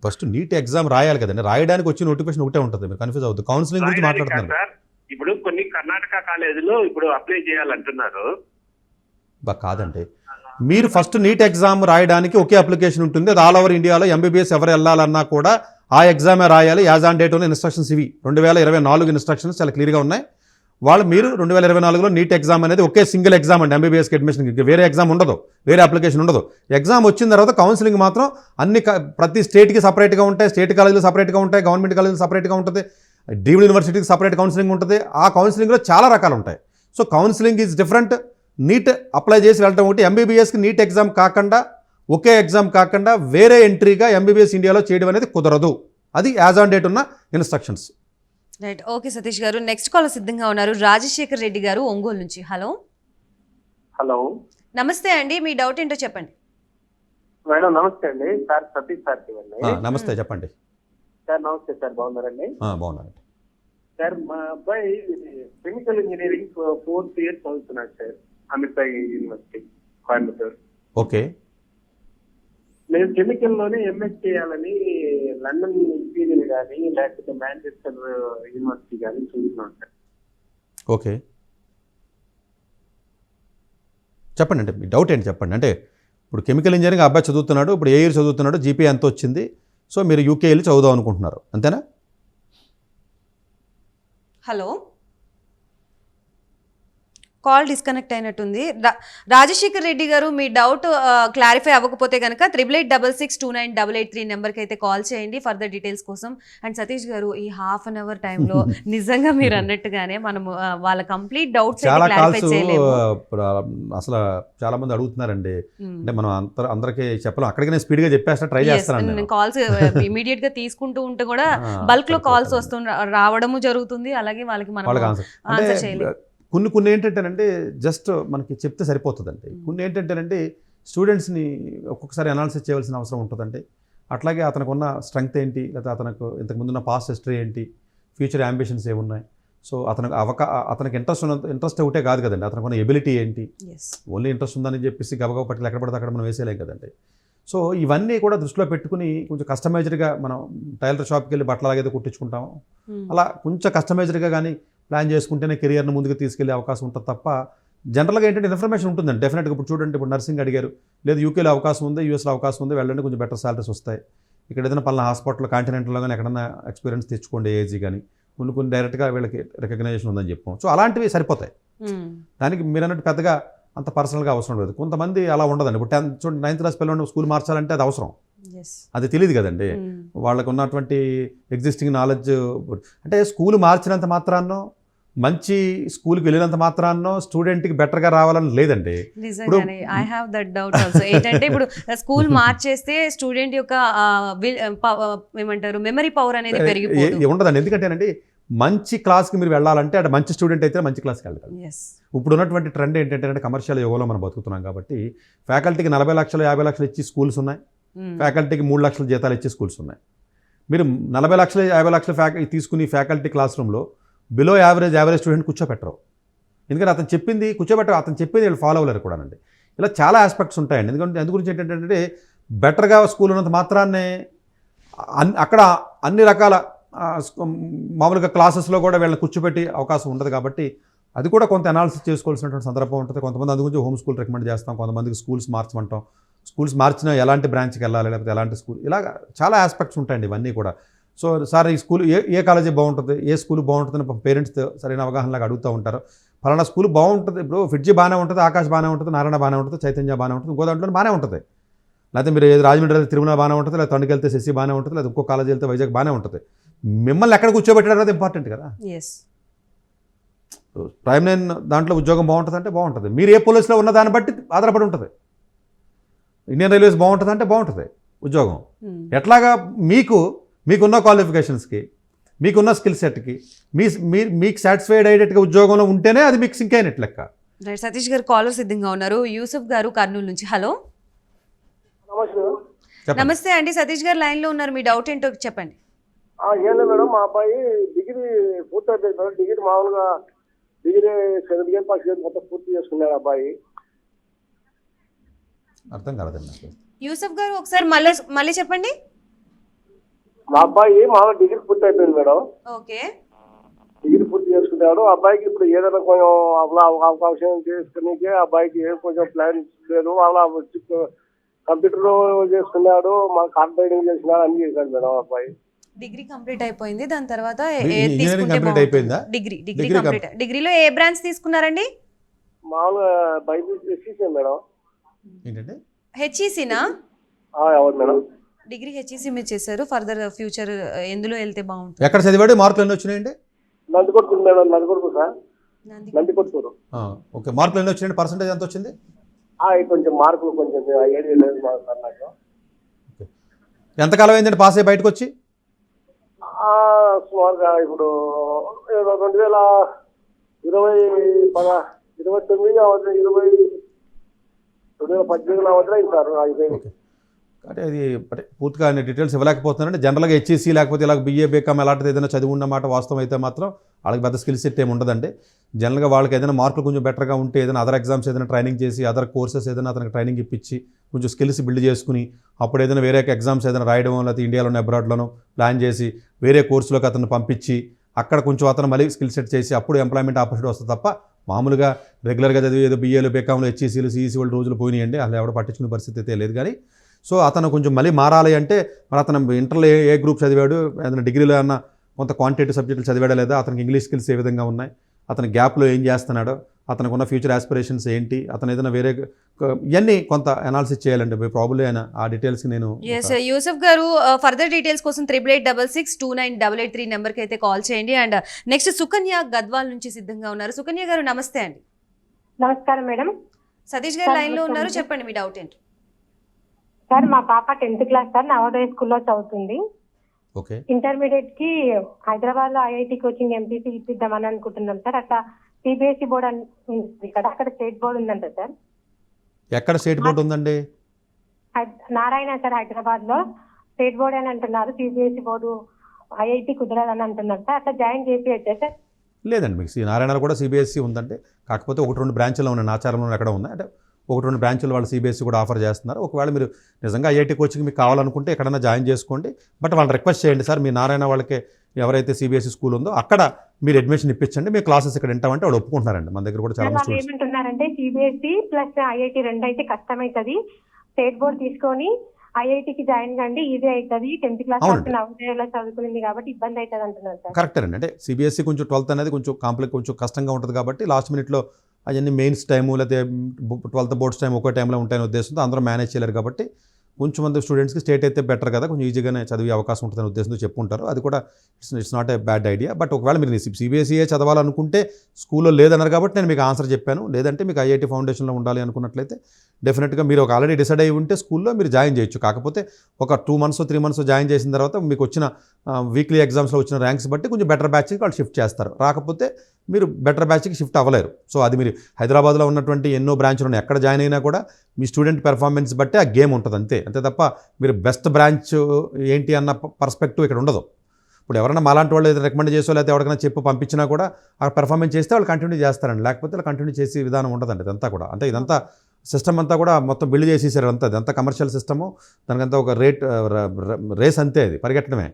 ఫస్ట్ నీట్ ఎగ్జామ్ రాయాలి కదండి, రాయడానికి వచ్చి నోటిఫికేషన్ ఒకటే ఉంటుంది, మీరు కన్ఫ్యూజ్ అవుతుంది. కౌన్సిలింగ్ గురించి మాట్లాడుతున్నారు సార్. ఇప్పుడు కొన్ని కర్ణాటక కాలేజీలో ఇప్పుడు అప్లై చేయాలంటున్నారు. కాదండి, మీరు ఫస్ట్ నీట్ ఎగ్జామ్ రాయడానికి ఒకే అప్లికేషన్ ఉంటుంది. అది ఆల్ ఓవర్ ఇండియాలో ఎంబీబీఎస్ ఎవరు వెళ్ళాలన్నా కూడా ఆ ఎగ్జామే రాయాలి. యాజ్ ఆన్ డేట్ ఉన్న ఇన్స్ట్రక్షన్స్ ఇవి 2024 ఇన్స్ట్రక్షన్స్ చాలా క్లియర్గా ఉన్నాయి. మీరు 2024లో నీట్ ఎగ్జామ్ అనేది ఒకే సింగిల్ ఎగ్జామ్ అండి ఎంబీబీఎస్కి అడ్మిషన్కి. వేరే ఎగ్జామ్ ఉండదు, వేరే అప్లికేషన్ ఉండదు. ఎగ్జామ్ వచ్చిన తర్వాత కౌన్సిలింగ్ మాత్రం ప్రతి స్టేట్కి సపరేట్గా ఉంటాయి, స్టేట్ కాలేజీలు సపరేట్గా ఉంటాయి, గవర్నమెంట్ కాలేజీలు సపరేట్గా ఉంటుంది, డీమ్డ్ యూనివర్సిటీకి సపరేట్ కౌన్సిలింగ్ ఉంటుంది. ఆ కౌన్సిలింగ్లో చాలా రకాలు ఉంటాయి. So counselling is different. NEET apply చేసి వెళ్ళటం ఒకటి, ఎంబీబీఎస్కి నీట్ ఎగ్జామ్ కాకుండా ఒకే ఎగ్జామ్ కాకుండా వేరే ఎంట్రీగా ఎంబీబీఎస్ ఇండియాలో చేయడం అనేది కుదరదు. అది యాజ్ ఆన్ డేట్ ఉన్న ఇన్స్ట్రక్షన్స్. రైట్, ఓకే సతీష్ గారు. నెక్స్ట్ కాల్ సిద్ధంగా ఉన్నారు రాజశేఖర్ రెడ్డి గారు ఒంగోలు నుంచి. హలో హలో నమస్తే అండి, మీ డౌట్ ఏంటో చెప్పండి. మేడం నమస్తే అండి. సార్ సతీష్ సార్ నమస్తే, చెప్పండి సార్. నమస్తే సార్, బాగున్నారండి? బాగున్నారండి సార్ మా అబ్బాయి కెమికల్ ఇంజనీరింగ్ 4th ఇయర్ చదువుతున్నాడు సార్, అమితాయి యూనివర్సిటీ కోయంబత్తూర్. ఓకే. నేను కెమికల్ లోనే ఎంఎస్ చేయాలని లండన్ ఇంపీరియల్ కానీ లేకపోతే మాంచెస్టర్ యూనివర్సిటీ కానీ చూస్తున్నాను సార్. ఓకే, చెప్పండి అంటే మీ డౌట్ ఏంటి చెప్పండి. అంటే ఇప్పుడు కెమికల్ ఇంజనీరింగ్ అబ్బాయి చదువుతున్నాడు, ఇప్పుడు ఏ ఇయర్ చదువుతున్నాడు, జీపీ ఎంత వచ్చింది, సో మీరు యూకే వెళ్ళి చదువుదాం అనుకుంటున్నారు, అంతేనా? హలో, కాల్ డిస్కనెక్ట్ అయినట్టుంది. రాజశేఖర్ రెడ్డి గారు, మీ డౌట్ క్లారిఫై అవ్వకపోతే కనుక 8886629883 నెంబర్కి అయితే కాల్ చేయండి ఫర్దర్ డీటెయిల్స్ కోసం. అండ్ సతీష్ గారు, ఈ హాఫ్ అన్ అవర్ టైంలో నిజంగా మీరు అన్నట్టుగానే మనము వాళ్ళ కంప్లీట్ డౌట్స్ చాలా క్లారిఫై కాల్స్ చేయలేము. అసలు చాలా మంది అడుగుతున్నారండి. అంటే మనం అందరికీ చెప్పలేం, అక్కడికి నేను స్పీడ్గా చెప్పేస్తా ట్రై చేస్తాను. కాల్స్ ఇమీడియట్ గా తీసుకుంటూ ఉంటే కూడా బల్క్ లో కాల్స్ రావడము జరుగుతుంది, అలాగే వాళ్ళకి మనం ఆన్సర్ చేయలేము. కొన్ని ఏంటంటేనంటే జస్ట్ మనకి చెప్తే సరిపోతుందండి. కొన్ని ఏంటంటేనంటే స్టూడెంట్స్ని ఒక్కొక్కసారి అనాలిసిస్ చేయవలసిన అవసరం ఉంటుందండి. అట్లాగే అతనికి ఉన్న స్ట్రెంగ్త్ ఏంటి, లేదా అతనికి ఇంతకుముందున్న పాస్ట్ హిస్టరీ ఏంటి, ఫ్యూచర్ అంబిషన్స్ ఏమున్నాయి, సో అతనికి ఇంట్రెస్ట్ ఒకటే కాదు కదండి, అతనికి ఉన్న ఎబిలిటీ ఏంటి. ఓన్లీ ఇంట్రెస్ట్ ఉందని చెప్పేసి గబగబ పట్టుకు ఎక్కడ పడితే అక్కడ మనం వేసేయలేం కదండి. సో ఇవన్నీ కూడా దృష్టిలో పెట్టుకుని కొంచెం కస్టమైజ్డ్గా మనం టైలర్ షాప్కి వెళ్ళి బట్టలు అలాగైతే కుట్టించుకుంటాం, అలా కొంచెం కస్టమైజ్డ్గా కానీ ప్లాన్ చేసుకుంటేనే కెరియర్ని ముందుకు తీసుకెళ్లే అవకాశం ఉంటుంది తప్ప జనరల్గా ఏంటంటే ఇన్ఫర్మేషన్ ఉంటుందండి డెఫినెట్గా. ఇప్పుడు చూడండి, ఇప్పుడు నర్సింగ్ అడిగారు, లేదు యూకేలో అవకాశం ఉంది, యూఎస్లో అవకాశం ఉంది, వెళ్ళండి, కొంచెం బెటర్ సాలరీస్ వస్తాయి. ఇక్కడ ఏదైనా పలానా హాస్పిటల్ కాంటినెంటల్లో కానీ ఎక్కడైనా ఎక్స్పీరియన్స్ తెచ్చుకోండి, ఏజీ కానీ కొన్ని డైరెక్ట్గా వీళ్ళకి రికగ్నైజేషన్ ఉందని చెప్పాం. సో అలాంటివి సరిపోతాయి. దానికి మీరు అన్నట్టు పెద్దగా అంత పర్సనల్గా అవసరం లేదు. కొంతమంది అలా ఉండదండి. ఇప్పుడు 10th చూడండి, 9th క్లాస్ పిల్లలు స్కూల్ మార్చాలంటే అది అవసరం, అది తెలియదు కదండి. వాళ్ళకు ఉన్నటువంటి ఎగ్జిస్టింగ్ నాలెడ్జ్ అంటే స్కూల్ మార్చినంత మాత్రాన్నో మంచి స్కూల్కి వెళ్ళినంత మాత్రాన్నో స్టూడెంట్కి బెటర్గా రావాలని లేదండి. నిజంగానే I have that doubt also. ఏంటంటే ఇప్పుడు స్కూల్ మార్చేస్తే స్టూడెంట్ యొక్క ఏమంటారు మెమరీ పవర్ అనేది పెరిగిపోతుంది. ఉండదండి. ఎందుకంటేనండి మంచి క్లాస్కి మీరు వెళ్ళాలంటే అంటే మంచి స్టూడెంట్ అయితే మంచి క్లాస్కి వెళ్ళగలరు. Yes. ఇప్పుడు ఉన్నటువంటి ట్రెండ్ ఏంటంటే కమర్షియల్ యుగంలో మనం బతుకుతున్నాం కాబట్టి ఫ్యాకల్టీకి 40 లక్షలు 50 లక్షలు ఇచ్చి స్కూల్స్ ఉన్నాయి, ఫ్యాకల్టీకి 3 లక్షల జీతాలు ఇచ్చే స్కూల్స్ ఉన్నాయి. మీరు 40 లక్షలు 50 లక్షలు తీసుకుని ఫ్యాకల్టీ క్లాస్ రూమ్లో బిలో యావరేజ్ స్టూడెంట్ కూర్చోపెట్టరు. ఎందుకంటే అతను చెప్పింది కూర్చోబెట్టరు, అతను చెప్పింది వీళ్ళు ఫాలో అవ్వలేరు కూడానండి. ఇలా చాలా ఆస్పెక్ట్స్ ఉంటాయండి. ఎందుకంటే అందు గురించి ఏంటంటే బెటర్గా స్కూల్ ఉన్నంత మాత్రాన్నే అక్కడ అన్ని రకాల మామూలుగా క్లాసెస్లో కూడా వీళ్ళని కూర్చోబెట్టి అవకాశం ఉండదు కాబట్టి అది కూడా కొంత అనాలిసిస్ చేసుకోవాల్సినటువంటి సందర్భం ఉంటుంది. కొంతమంది అందుగురించి హోమ్ స్కూల్ రికమెండ్ చేస్తాం, కొంతమందికి స్కూల్స్ మార్చమంటాం. స్కూల్స్ మార్చినా ఎలాంటి బ్రాంచ్కి వెళ్ళాలి లేకపోతే ఎలాంటి స్కూల్, ఇలా చాలా ఆస్పెక్ట్స్ ఉంటాయండి ఇవన్నీ కూడా. సో సార్ ఈ స్కూల్ ఏ కాలేజీ బాగుంటుంది, ఏ స్కూల్ బాగుంటుందని పేరెంట్స్ సరైన అవగాహనలాగా అడుగుతూ ఉంటారు. ఫలానా స్కూల్ బాగుంటుంది, ఇప్పుడు ఫిడ్జీ బాగానే ఉంటుంది, ఆకాశ్ బాగానే ఉంటుంది, నారాయణ బాగానే ఉంటుంది, చైతన్య బాగానే ఉంటుంది, ఇంకో దాంట్లో బాగానే ఉంటుంది. లేకపోతే మీరు రాజమండ్రి వెళ్తే తిరుమల బాగానే ఉంటుంది, లేదా తణుకు వెళ్తే శశి బాగానే ఉంటుంది, లేదా ఇంకో కాలేజీ వెళ్తే వైజాగ్ బాగానే ఉంటుంది. మిమ్మల్ని ఎక్కడ కూర్చోబెట్టడం అనేది ఇంపార్టెంట్ కదా. ప్రైమ్ 9 దాంట్లో ఉద్యోగం బాగుంటుంది అంటే బాగుంటుంది. మీరు ఏ పోలీసులో ఉన్న దాన్ని బట్టి ఆధారపడి ఉంటుంది. ఇండియన్ రైల్వేస్ బాగుంటుంది అంటే బాగుంటుంది ఉద్యోగం. ఎట్లాగా మీకున్న క్వాలిఫికేషన్స్కి, మీకున్న స్కిల్ సెట్కి మీకు సాటిస్ఫైడ్ అయ్యేట్టుగా ఉద్యోగంలో ఉంటేనే అది మీకు సింక్ అయినట్టు లెక్క. రైట్, సతీష్ గారు కాలర్ సిద్ధంగా ఉన్నారు. యూసుఫ్ గారు కర్నూలు నుంచి. హలో, నమస్తే అండి. సతీష్ గారు లైన్లో ఉన్నారు, మీ డౌట్ ఏంటో చెప్పండి. ఏం లేదు మేడం, మా అబ్బాయి డిగ్రీ పూర్తి అయిపోయింది మేడం. డిగ్రీ మామూలుగా degree 7th grade 1st grade మొత్తం పూర్తి చేసుకున్నాడు అబ్బాయి. అర్థం కాలేదండి నాకు. యూసుఫ్ గారు ఒకసారి మళ్ళీ చెప్పండి. మా అబ్బాయి మామూలుగా డిగ్రీ పూర్తి అయిపోయింది మేడం. ఓకే, డిగ్రీ పూర్తి చేసుకున్నాడు. అబ్బాయికి ఇప్పుడు ఏదైనా కొంచెం అవకాశం చేసుకునే అబ్బాయికి ఏం కొంచెం ప్లాన్ లేదు. వాళ్ళ కంప్యూటర్ చేసుకున్నాడు, మా కార్ డ్రైవింగ్ చేసినాడు, అన్ని చేశాడు మేడం అబ్బాయి. డిగ్రీ కంప్లీట్ అయిపోయింది, దాని తర్వాత ఇంజనీరింగ్ కంప్లీట్ అయిపోయిందా? Degree complete. డిగ్రీలో ఏ బ్రాంచ్ తీసుకున్నారండి? మామూలుగా బైపీసీ మేడం. ఏంటంటే హెచ్ఈసీనా? అవును మేడం. డిగ్రీ హెచ్ఈసీ మీరు చేశారు. ఫర్దర్ ఫ్యూచర్ ఎందులో వెళ్తే బాగుంటుంది? ఎక్కడ చదివాడు, మార్కులు ఎన్ని వచ్చినాయండి? నందికొట్టు మేడం. నందికొట్టు సార్, నందికొట్టు. ఓకే, మార్కులు ఎన్ని వచ్చినాయండి? పర్సెంటేజ్ ఎంత వచ్చింది? కొంచెం మార్కులు కొంచెం ఐడియా లేదు సార్ నాకు. ఎంతకాలం అయిందండి పాస్ అయ్యి బయటకు వచ్చి? సుమారుగా ఇప్పుడు 2019 అయింది సార్. ఓకే, అంటే అది పూర్తిగా డీటెయిల్స్ ఇవ్వలేకపోతున్నారంటే జనరల్గా హెచ్ఈసీ లేకపోతే ఇలా బీఏ బీకామ్ అలాంటిది ఏదైనా చదివి ఉన్నమాట వాస్తవం అయితే మాత్రం వాళ్ళకి పెద్ద స్కిల్ సెట్ ఏమి ఉండదండి. జనరల్గా వాళ్ళకి ఏదైనా మార్కులు కొంచెం బెటర్గా ఉంటే ఏదైనా అదర్ ఎగ్జామ్స్ ఏదైనా ట్రైనింగ్ చేసి అదర్ కోర్సెస్ ఏదైనా అతనికి ట్రైనింగ్ ఇప్పించి కొంచెం స్కిల్స్ బిల్డ్ చేసుకుని అప్పుడు ఏదైనా వేరే ఎగ్జామ్స్ ఏదైనా రాయడం లేకపోతే ఇండియాలోనే అబ్రాడ్లోనో ప్లాన్ చేసి వేరే కోర్సులోకి అతను పంపించి అక్కడ కొంచెం అతను మళ్ళీ స్కిల్ సెట్ చేసి అప్పుడు ఎంప్లాయ్మెంట్ ఆపర్చునిటీ వస్తుంది తప్ప మామూలుగా రెగ్యులర్గా చదివి ఏదో బీఏలు బీకామ్లు హెచ్ఈసీలు సిఈసీ వాళ్ళు రోజులు పోయినాయండి, అలా ఎవడో పట్టించుకునే పరిస్థితి అయితే లేదు. కానీ సో అతను కొంచెం మళ్ళీ మారాలి అంటే మరి అతను ఇంటర్లో ఏ గ్రూప్ చదివాడు, ఏదైనా డిగ్రీలో ఏమన్నా కొంత క్వాంటిటేటివ్ సబ్జెక్టులు చదివాడా లేదా, అతనికి ఇంగ్లీష్ స్కిల్స్ ఏ విధంగా ఉన్నాయి, అతని గ్యాప్లో ఏం చేస్తున్నాడో, అతనికి ఉన్న ఫ్యూచర్ ఆస్పిరేషన్స్ ఏంటి, అతను ఏదైనా వేరే ఇవన్నీ కొంత అనాలిసిస్ చేయాలండి. ప్రాబ్లీ అయినా ఆ డీటెయిల్స్కి నేను యూసఫ్ గారు ఫర్దర్ డీటెయిల్స్ కోసం 8866298883 నెంబర్కి అయితే కాల్ చేయండి. అండ్ నెక్స్ట్ సుకన్య గద్వాల్ నుంచి సిద్ధంగా ఉన్నారు. సుకన్య గారు నమస్తే అండి. నమస్కారం మేడం. సతీష్ గారు లైన్లో ఉన్నారు, చెప్పండి మీ డౌట్ ఏంటి. సార్ మా పాప 10th క్లాస్ సార్, నవోదయ స్కూల్లో చదువుతుంది. ఓకే, ఇంటర్మీడియట్ కి హైదరాబాద్ లో ఐఐటి కోచింగ్ ఎంపీసీ ఇప్పిద్దామని అనుకుంటున్నాం సార్. అట్లా సిబిఎస్ఈ బోర్డు అని ఇక్కడ, అక్కడ స్టేట్ బోర్డు ఉందంట సార్. ఎక్కడ స్టేట్ బోర్డు ఉందండి? నారాయణ సార్, హైదరాబాద్ లో స్టేట్ బోర్డు అని అంటున్నారు. సిబిఎస్ఈ బోర్డు ఐఐటి కుదరదని అంటున్నారు సార్. అట్లా జాయిన్ చేసి సార్. లేదండి, మీకు నారాయణలో కూడా సిబిఎస్ఈ ఉందంటే కాకపోతే 1-2 బ్రాంచ్లో ఉన్నాయి, నాచారంలో ఎక్కడ ఉన్నాయి అంటే 1-2 బ్రాంచ్లు వాళ్ళు సిబిఎస్ఈ కూడా ఆఫర్ చేస్తున్నారు. ఒకవేళ మీరు నిజంగా ఐఐటి కోచింగ్ మీకు కావాలనుకుంటే ఎక్కడైనా జాయిన్ చేసుకోండి. బట్ వాళ్ళని రిక్వెస్ట్ చేయండి సార్, మీ నారాయణ వాళ్ళకి ఎవరైతే సిబిఎస్ఈ స్కూల్ ఉందో అక్కడ మీరు అడ్మిషన్ ఇప్పించండి, మీ క్లాసెస్ ఇక్కడ వింటామంటే వాళ్ళు ఒప్పుకుంటున్నారండి. మన దగ్గర కూడా చాలా వాళ్ళు ఏమంటున్నారంటే సిబిఎస్ఈ ప్లస్ ఐఐటి 2 అయితే కష్టమవుతుంది, స్టేట్ బోర్డు తీసుకొని ఐఐటికి జాయిన్ కండి, ఈజీ అవుతుంది, 10th క్లాస్ వరకు నవోదయలో చదువుకునింది కాబట్టి ఇబ్బంది అవుతుంది అంటున్నారు సార్. కరెక్ట్ అండి, అంటే సిబిఎస్ఈ కొంచెం 12th అనేది కొంచెం కష్టంగా ఉంటుంది కాబట్టి లాస్ట్ మినిట్లో అవన్నీ మెయిన్స్ టైము లేకపోతే 12th బోర్డ్స్ టైం ఒకే టైంలో ఉంటాయని ఉద్దేశంతో అందరూ మేనేజ్ చేయలేరు కాబట్టి కొంచెం మంది స్టూడెంట్స్కి స్టేట్ అయితే బెటర్ కదా, కొంచెం ఈజీగానే చదివే అవకాశం ఉంటుందని ఉద్దేశంతో చెప్పుంటారు. అది కూడా it's not a bad idea. But ఒకవేళ మీరు సిబిఎస్ఈఏ చదవాలనుకుంటే స్కూల్లో లేదన్నారు కాబట్టి నేను మీకు ఆన్సర్ చెప్పాను. లేదంటే మీకు ఐఐటి ఫౌండేషన్లో ఉండాలి అనుకున్నట్లయితే డెఫినెట్గా మీరు ఒక ఆల్రెడీ డిసైడ్ అయ్యి ఉంటే స్కూల్లో మీరు జాయిన్ చేయొచ్చు. కాకపోతే ఒక 2 months 3 months జాయిన్ చేసిన తర్వాత మీకు వచ్చిన వీక్లీ ఎగ్జామ్స్లో వచ్చిన ర్యాంక్స్ బట్టి కొంచెం బెటర్ బ్యాచ్కి వాళ్ళు షిఫ్ట్ చేస్తారు. రాకపోతే మీరు బెటర్ బ్యాచ్కి షిఫ్ట్ అవ్వలేరు. సో అది మీరు హైదరాబాద్లో ఉన్నటువంటి ఎన్నో బ్రాంచ్లు ఉన్నాయి, ఎక్కడ జాయిన్ అయినా కూడా మీ స్టూడెంట్ పెర్ఫార్మెన్స్ బట్టి ఆ గేమ్ ఉంటుంది అంతే తప్ప మీరు బెస్ట్ బ్రాంచ్ ఏంటి అన్న పర్స్పెక్టివ్ ఇక్కడ ఉండదు. ఇప్పుడు ఎవరైనా మాలాంటి వాళ్ళు ఏదైనా రికమెండ్ చేసో లేకపోతే ఎవరికైనా చెప్పి పంపించినా కూడా ఆ పెర్ఫార్మెన్స్ చేస్తే వాళ్ళు కంటిన్యూ చేస్తారండి, లేకపోతే వాళ్ళు కంటిన్యూ చేసే విధానం ఉండదండి. ఇదంతా కూడా అంటే ఇదంతా సిస్టమ్ అంతా కూడా మొత్తం బిల్డ్ చేసేసారు. ఇదంతా కమర్షియల్ సిస్టము, దానికంతా ఒక రేస్ అంతే, అది పరిగెట్టడమే.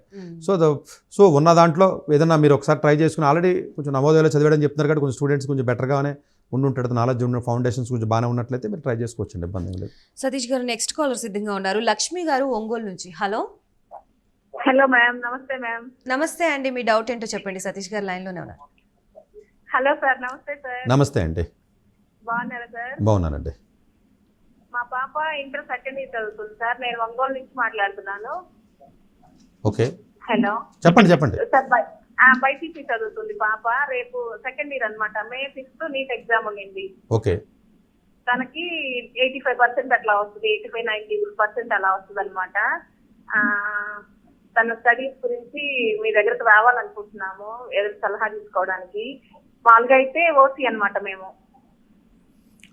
సో ఉన్న దాంట్లో ఏదైనా మీరు ఒకసారి ట్రై చేసుకుని ఆల్రెడీ కొంచెం నవోదయలో చదివాడని చెప్తున్నారు కాబట్టి కొంచెం స్టూడెంట్స్ కొంచెం బెటర్గానే ఉండుంటాడు, నాలెడ్జ్ ఉన్న ఫౌండేషన్స్ కొంచెం బాగానే ఉన్నట్లయితే మీరు ట్రై చేసుకోవచ్చండి, ఇబ్బంది లేదు. సతీష్ గారు నెక్స్ట్ కాలర్ సిద్ధంగా ఉన్నారు. లక్ష్మి గారు ఒంగోలు నుంచి. హలో హలో మ్యామ్, నమస్తే మ్యామ్. నమస్తే అండి, మీ డౌట్ ఏంటో చెప్పండి. సతీష్ గారు లైన్లోనే ఉన్నారు. హలో సార్, నమస్తే సార్. నమస్తే అండి. బాగున్నారా సార్? బాగున్నానండి. మా పాప ఇంటర్ సెకండ్ ఇయర్ చదువుతుంది సార్. నేను ఒంగోలు నుంచి మాట్లాడుతున్నాను. ఓకే, హలో చెప్పండి. సార్, బైపీసీ చదువుతుంది పాప. రేపు సెకండ్ ఇయర్ అన్నమాట. May 6th నీట్ ఎగ్జామ్ ఉండింది. ఓకే, తనకి 85% అట్లా వస్తుంది, 85-90% అలా వస్తుంది అనమాట. తన స్టడీస్ గురించి మీ దగ్గరకు రావాలనుకుంటున్నాము, ఏదైనా సలహా తీసుకోవడానికి. మామూలుగా అయితే ఓసీ అనమాట మేము.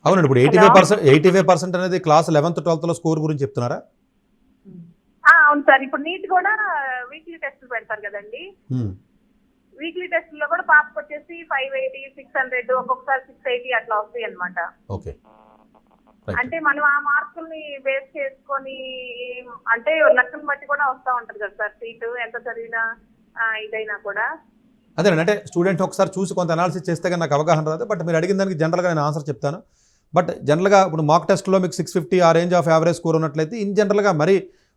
అవునండి, ఇప్పుడు 85% అనేది క్లాస్ 11th 12th స్కోర్ గురించి చెప్తున్నారా? అవును సార్. ఇప్పుడు నీట్ కూడా వీక్లీ టెస్టులు పెడతారు కదండి. వీక్లీ టెస్ట్ లో కూడా పాపకు వచ్చేసి 580, 600, ఒక్కొక్కసారి 680 అట్లా వస్తాయి అనమాట. ఓకే, అంటే మనం ఆ మార్కుల్ని బేస్ చేసుకొని అంటే లెక్కను బట్టి కూడా వస్తూ ఉంటది కదా సార్ సీటు, ఎంత చదివినా ఇదైనా కూడా. అదేనండి, అంటే స్టూడెంట్ ఒకసారి చూసి కొంత అనాలిసిస్ చేస్తే కానీ నాకు అవగాహన రాదు. బట్ మీరు అడిగిన దానికి జనరల్గా నేను ఆన్సర్ చెప్తాను. బట్ జనరల్గా ఇప్పుడు మాక్ టెస్ట్లో మీకు 650 ఆ రేంజ్ ఆఫ్ యావరేజ్ స్కోర్ ఉన్నట్లయితే ఇన్ జనరల్గా మరి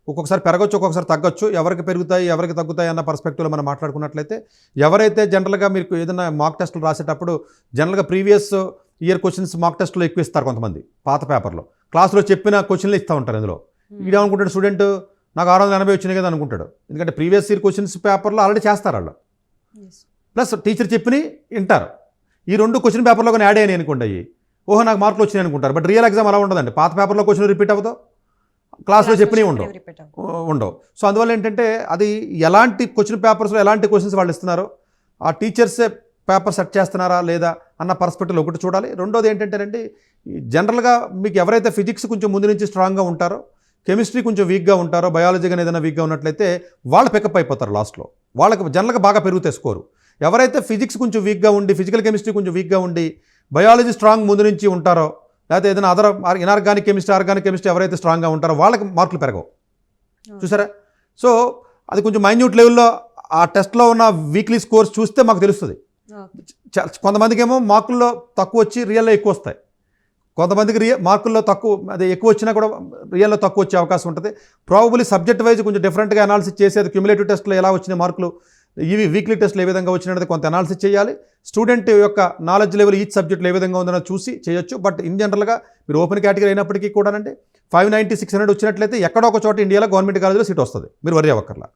ఒక్కొక్కసారి పెరగచ్చు, ఒక్కొక్కసారి తగ్గొచ్చు. ఎవరికి పెరుగుతాయి ఎవరికి తగ్గుతాయి అన్న పర్స్పెక్టివ్లో మనం మాట్లాడుకున్నట్లయితే ఎవరైతే జనరల్గా మీకు ఏదైనా మాక్ టెస్టులు రాసేటప్పుడు జనరల్గా ప్రీవియస్ ఇయర్ క్వశ్చన్స్ మాక్ టెస్ట్లో ఎక్కువ ఇస్తారు కొంతమంది, పాత పేపర్లో క్లాస్లో చెప్పిన క్వశ్చన్లు ఇస్తూ ఉంటారు. ఇందులో ఇదేమనుకుంటాడు స్టూడెంట్, నాకు 680 వచ్చినాయి కదా అనుకుంటాడు. ఎందుకంటే ప్రీవియస్ ఇయర్ క్వశ్చన్స్ పేపర్లో ఆల్రెడీ చేస్తారు వాళ్ళు, ప్లస్ టీచర్ చెప్పిని వింటారు. ఈ 2 క్వశ్చన్ పేపర్లో కానీ యాడ్ అయ్యాయి అనుకోండి, అయ్యి ఓహో నాకు మార్కులు వచ్చినాయి అనుకుంటారు. బట్ రియల్ ఎగ్జామ్ అలా ఉండదండి. పాత పేపర్లో క్వశ్చన్ రిపీట్ అవ్వదు, క్లాస్లో చెప్పినవి ఉండవు. సో అందువల్ల ఏంటంటే అది ఎలాంటి క్వశ్చన్ పేపర్స్లో ఎలాంటి క్వశ్చన్స్ వాళ్ళు ఇస్తున్నారో ఆ టీచర్సే పేపర్ సెట్ చేస్తున్నారా లేదా అన్న పర్స్పెక్టివ్లో ఒకటి చూడాలి. రెండోది ఏంటంటేనండి, జనరల్గా మీకు ఎవరైతే ఫిజిక్స్ కొంచెం ముందు నుంచి స్ట్రాంగ్గా ఉంటారో, కెమిస్ట్రీ కొంచెం వీక్గా ఉంటారో, బయాలజీ కానీ ఏదైనా వీక్గా ఉన్నట్లయితే వాళ్ళు పికప్ అయిపోతారు లాస్ట్లో, వాళ్ళకి జనరల్గా బాగా పెరుగుతాయి స్కోరు. ఎవరైతే ఫిజిక్స్ కొంచెం వీక్గా ఉండి, ఫిజికల్ కెమిస్ట్రీ కొంచెం వీక్గా ఉండి, బయాలజీ స్ట్రాంగ్ ముందు నుంచి ఉంటారో, లేకపోతే ఏదైనా other inorganic chemistry organic chemistry ఎవరైతే స్ట్రాంగ్గా ఉంటారో వాళ్ళకి మార్కులు పెరగవు. చూసారా? సో అది కొంచెం మైన్యూట్ లెవెల్లో ఆ టెస్ట్లో ఉన్న వీక్లీ స్కోర్స్ చూస్తే మాకు తెలుస్తుంది. కొంతమందికి ఏమో మార్కుల్లో తక్కువ వచ్చి రియల్లో ఎక్కువ వస్తాయి, కొంతమందికి మార్కుల్లో తక్కువ అదే ఎక్కువ వచ్చినా కూడా రియల్లో తక్కువ వచ్చే అవకాశం ఉంటుంది. ప్రాబబుల్లీ సబ్జెక్ట్ వైజ్ కొంచెం డిఫరెంట్గా అనాలిసిస్ చేసేది, క్యుములేటివ్ టెస్ట్లో ఎలా వచ్చిన మార్కులు, ఇవి వీక్లీ టెస్ట్లు ఏ విధంగా వచ్చినది కొంత అనాలిసిస్ చేయాలి. స్టూడెంట్ యొక్క నాలెడ్జ్ లెవెల్ ఈచ్ సబ్జెక్ట్లో ఏ విధంగా ఉందన్నది చూసి చేయొచ్చు. బట్ ఇన్ జనరల్గా మీరు ఓపెన్ కేటగిరీ అయినప్పటికీ కూడా 590, 600 వచ్చినట్లయితే ఎక్కడో ఒక చోట ఇండియాలో గవర్నమెంట్ కాలేజీలో సీట్ వస్తుంది, మీరు వరీ అవ్వక్కర్లా.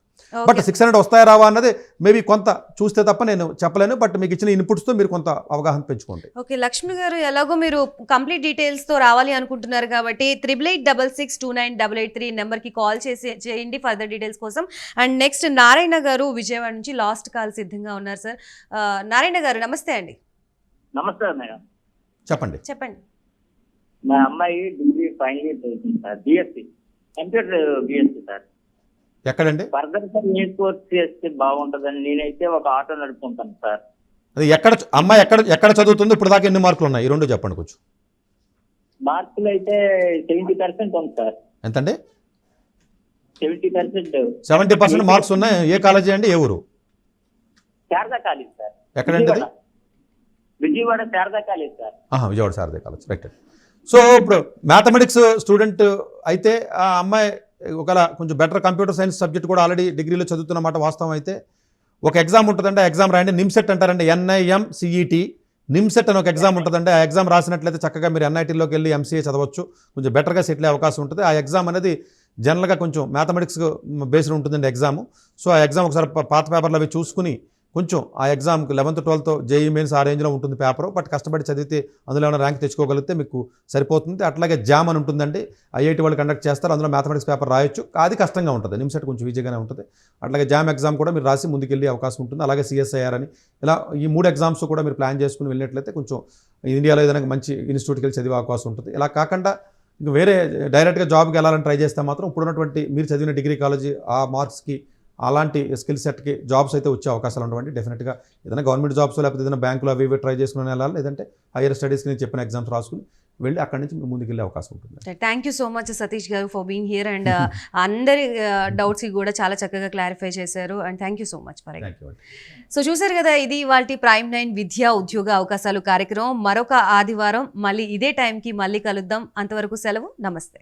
బట్ 600 వస్తాయా రావా అన్నది మేబీ కొంత చూస్తే తప్ప నేను చెప్పలేను. బట్ మీకు ఇచ్చిన ఇన్పుట్స్తో మీరు కొంత అవగాహన పెంచుకోండి. ఓకే లక్ష్మి గారు, ఎలాగో మీరు కంప్లీట్ డీటెయిల్స్తో రావాలి అనుకుంటున్నారు కాబట్టి 8886629883 నెంబర్కి కాల్ చేయండి ఫర్దర్ డీటెయిల్స్ కోసం. అండ్ నెక్స్ట్ నారాయణ గారు విజయవాడ నుంచి లాస్ట్ కాల్ సిద్ధంగా ఉన్నారు సార్. నారాయణ గారు నమస్తే అండి. నమస్తే మేడం. చెప్పండి. మా అమ్మాయి డిగ్రీ ఫైనల్ ఇయర్ చదువుతుంది sir, BSc computer BSc sir. ఎక్కడండి? ఫర్దర్ సార్ ఏ కోర్స్ చేస్తే బాగుంటుందని నేనైతే ఒక ఆటో నడుపుకుంటాను సార్. అది అమ్మాయి ఎక్కడ చదువుతుందో ఇప్పుడు దాకా ఎన్ని మార్కులు ఉన్నాయి, ఈ రెండు చెప్పండి కొంచెం. మార్కులు అయితే 70% ఉంది సార్. ఎంతండి? 70%. 70% మార్క్స్ ఉన్నాయి. ఏ కాలేజీ అండి, ఏ ఊరు? Sharada college sir. ఎక్కడండి అది? Vijayawada Sharada college sir. Vijayawada Sharada college, right. So ఇప్పుడు మ్యాథమెటిక్స్ స్టూడెంట్ అయితే ఆ అమ్మాయి ఒకవేళ కొంచెం బెటర్ కంప్యూటర్ సైన్స్ సబ్జెక్ట్ కూడా ఆల్రెడీ డిగ్రీలో చదువుతున్నమాట వాస్తవం అయితే ఒక ఎగ్జామ్ ఉంటుందండి. ఆ ఎగ్జామ్ రాయండి, నిమ్సెట్ అంటారండి, NIMCET నిమ్సెట్ అని ఒక ఎగ్జామ్ ఉంటుందండి. ఆ ఎగ్జామ్ రాసినట్లయితే చక్కగా మీరు NITలోకి వెళ్ళి MCA చదవచ్చు, కొంచెం బెటర్గా సెటిల్ అయ్యే అవకాశం ఉంటుంది. ఆ ఎగ్జామ్ అనేది జనరల్గా కొంచెం మ్యాథమెటిక్స్ బేస్డ్ ఉంటుందండి ఎగ్జామ్. సో ఆ ఎగ్జామ్ ఒకసారి పాత పేపర్లు అవి చూసుకుని కొంచెం ఆ ఎగ్జామ్కి 11th 12th జేఈ మెయిన్స్ ఆ రేంజ్లో ఉంటుంది పేపర్. బట్ కష్టపడి చదివితే అందులో ఏమైనా ర్యాంక్ తెచ్చుకోగలిగితే మీకు సరిపోతుంది. అట్లాగే జామ్ అని ఉంటుందండి, ఐఐటి వాళ్ళు కండక్ట్ చేస్తారు, అందులో మ్యాథమెటిక్స్ పేపర్ రాయొచ్చు, అది కష్టంగా ఉంటుంది. నిమ్సెట్ కొంచెం ఈజీగానే ఉంటుంది. అట్లాగే జామ్ ఎగ్జామ్ కూడా మీరు రాసి ముందుకెళ్ళే అవకాశం ఉంటుంది. అలాగే సిఎస్ఐఆర్ అని ఇలా ఈ 3 ఎగ్జామ్స్ కూడా మీరు ప్లాన్ చేసుకుని వెళ్ళినట్లయితే కొంచెం ఇండియాలో ఏదైనా మంచి ఇన్స్టిట్యూట్కి వెళ్ళి చదివే అవకాశం ఉంటుంది. ఇలా కాకుండా ఇంక వేరే డైరెక్ట్గా జాబ్కి వెళ్ళాలని ట్రై చేస్తే మాత్రం ఇప్పుడున్నటువంటి మీరు చదివిన డిగ్రీ కాలేజీ ఆ మార్క్స్కి అలాంటి స్కిల్ సెట్కి జాబ్స్ అయితే వచ్చే అవకాశాలు ఉన్నటువంటి డెఫినెట్గా ఏదైనా గవర్నమెంట్ జాబ్స్ లేకపోతే ఏదైనా బ్యాంకులో అవి ఇవి ట్రై చేసుకుని వెళ్ళాలి, లేదంటే హైయర్ స్టడీస్కి నేను చెప్పిన ఎగ్జామ్స్ రాసుకుని వెళ్ళి అక్కడి నుంచి మీరు ముందుకు వెళ్ళే అవకాశం ఉంటుంది. Thank you so much Satish గారు ఫర్ బీయింగ్ హియర్ అండ్ అందరి డౌట్స్కి కూడా చాలా చక్కగా క్లారిఫై చేశారు and thank you so much for thank you. So చూసారు కదా, ఇది ఇవాల్టి ప్రైమ్ 9 విద్యా ఉద్యోగ అవకాశాలు కార్యక్రమం. మరొక ఆదివారం మళ్ళీ ఇదే టైంకి మళ్ళీ కలుద్దాం. అంతవరకు సెలవు, నమస్తే.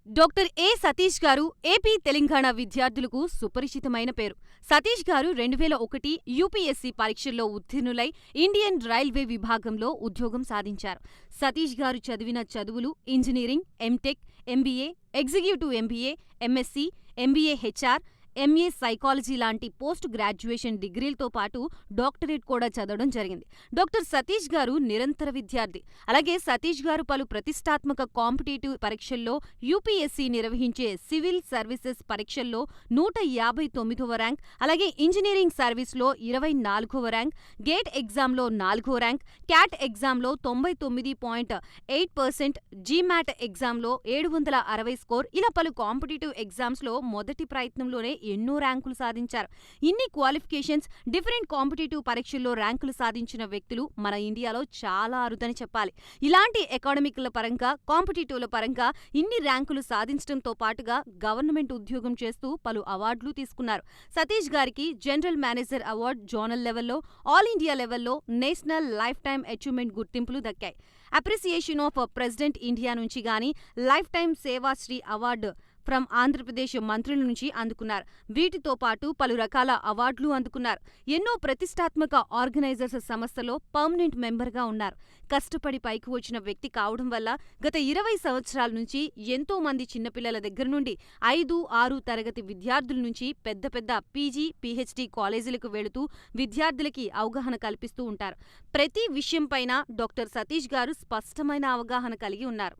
డాక్టర్ ఏ సతీష్ గారు ఏపీ తెలంగాణ విద్యార్థులకు సుపరిచితమైన పేరు. సతీష్ గారు 2001 యూపీఎస్సీ పరీక్షల్లో ఉత్తీర్ణులై ఇండియన్ రైల్వే విభాగంలో ఉద్యోగం సాధించారు. సతీష్ గారు చదివిన చదువులు engineering, MTech, MBA, executive MBA, MSc, MBA HR, MA psychology లాంటి పోస్ట్ గ్రాడ్యుయేషన్ డిగ్రీలతో పాటు డాక్టరేట్ కూడా చదవడం జరిగింది. డాక్టర్ సతీష్ గారు నిరంతర విద్యార్థి. అలాగే సతీష్ గారు పలు ప్రతిష్టాత్మక కాంపిటేటివ్ పరీక్షల్లో యూపీఎస్సీ నిర్వహించే సివిల్ సర్వీసెస్ పరీక్షల్లో 159వ ర్యాంక్, అలాగే ఇంజనీరింగ్ సర్వీస్లో 24వ ర్యాంక్, గేట్ ఎగ్జామ్లో 4వ ర్యాంక్, క్యాట్ ఎగ్జామ్లో 99.8%, జీమాట్ ఎగ్జామ్లో 760 స్కోర్, ఇలా పలు కాంపిటేటివ్ ఎగ్జామ్స్లో మొదటి ప్రయత్నంలోనే ఎన్నో ర్యాంకులు సాధించారు. ఇన్ని క్వాలిఫికేషన్స్, డిఫరెంట్ కాంపిటేటివ్ పరీక్షల్లో ర్యాంకులు సాధించిన వ్యక్తులు మన ఇండియాలో చాలా అరుదని చెప్పాలి. ఇలాంటి అకాడమిక్ల పరంగా, కాంపిటేటివ్ల పరంగా ఇన్ని ర్యాంకులు సాధించడంతో పాటుగా గవర్నమెంట్ ఉద్యోగం చేస్తూ పలు అవార్డులు తీసుకున్నారు. సతీష్ గారికి జనరల్ మేనేజర్ అవార్డు జోనల్ లెవెల్లో, ఆల్ ఇండియా లెవెల్లో నేషనల్ లైఫ్ టైమ్ అచీవ్మెంట్ గుర్తింపులు దక్కాయి. అప్రిసియేషన్ ఆఫ్ ప్రెసిడెంట్ ఇండియా నుంచి గానీ lifetime Sevashri award from Andhra Pradesh మంత్రుల నుంచి అందుకున్నారు. వీటితో పాటు పలు రకాల అవార్డులు అందుకున్నారు. ఎన్నో ప్రతిష్టాత్మక ఆర్గనైజర్స్ సంస్థలో పర్మనెంట్ మెంబర్గా ఉన్నారు. కష్టపడి పైకి వచ్చిన వ్యక్తి కావడం వల్ల గత 20 సంవత్సరాల నుంచి ఎంతో మంది చిన్నపిల్లల దగ్గర నుండి 5, 6 తరగతి విద్యార్థుల నుంచి పెద్ద పెద్ద పీజీ, పీహెచ్డీ కాలేజీలకు వెళుతూ విద్యార్థులకి అవగాహన కల్పిస్తూ ఉంటారు. ప్రతి విషయంపైన డాక్టర్ సతీష్ గారు స్పష్టమైన అవగాహన కలిగి ఉన్నారు.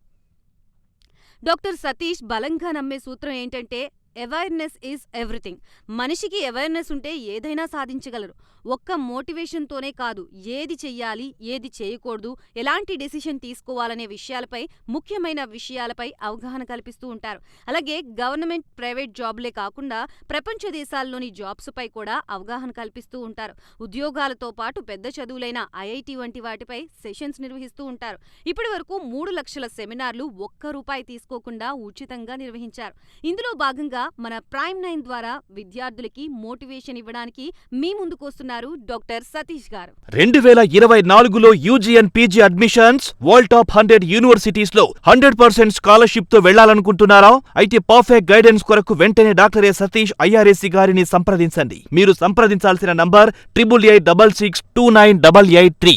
డాక్టర్ సతీష్ బలంగా నమ్మే సూత్రం ఏంటంటే అవేర్నెస్ ఈజ్ ఎవ్రీథింగ్. మనిషికి అవేర్నెస్ ఉంటే ఏదైనా సాధించగలరు. ఒక్క మోటివేషన్తోనే కాదు, ఏది చెయ్యాలి, ఏది చేయకూడదు, ఎలాంటి డెసిషన్ తీసుకోవాలనే విషయాలపై, ముఖ్యమైన విషయాలపై అవగాహన కల్పిస్తూ ఉంటారు. అలాగే గవర్నమెంట్, ప్రైవేట్ జాబ్లే కాకుండా ప్రపంచ దేశాల్లోని జాబ్స్పై కూడా అవగాహన కల్పిస్తూ ఉంటారు. ఉద్యోగాలతో పాటు పెద్ద చదువులైన ఐఐటి వంటి వాటిపై సెషన్స్ నిర్వహిస్తూ ఉంటారు. ఇప్పటి వరకు 3 లక్షల సెమినార్లు ₹1 తీసుకోకుండా ఉచితంగా నిర్వహించారు. ఇందులో భాగంగా మన ప్రైమ్ 9 ద్వారా విద్యార్థులకి మోటివేషన్ ఇవ్వడానికి మీ ముందుకొస్తున్నారు డాక్టర్ సతీష్ గారు. 2024లో UG and PG admissions world top 100 universities లో 100% స్కాలర్షిప్ తో వెళ్లాలనుకుంటున్నారా? అయితే పర్ఫెక్ట్ గైడెన్స్ కొరకు వెంటనే డాక్టర్ ఏ సతీష్ ఐఆర్ఎస్సి గారిని సంప్రదించండి. మీరు సంప్రదించాల్సిన నంబర్ 8886629883.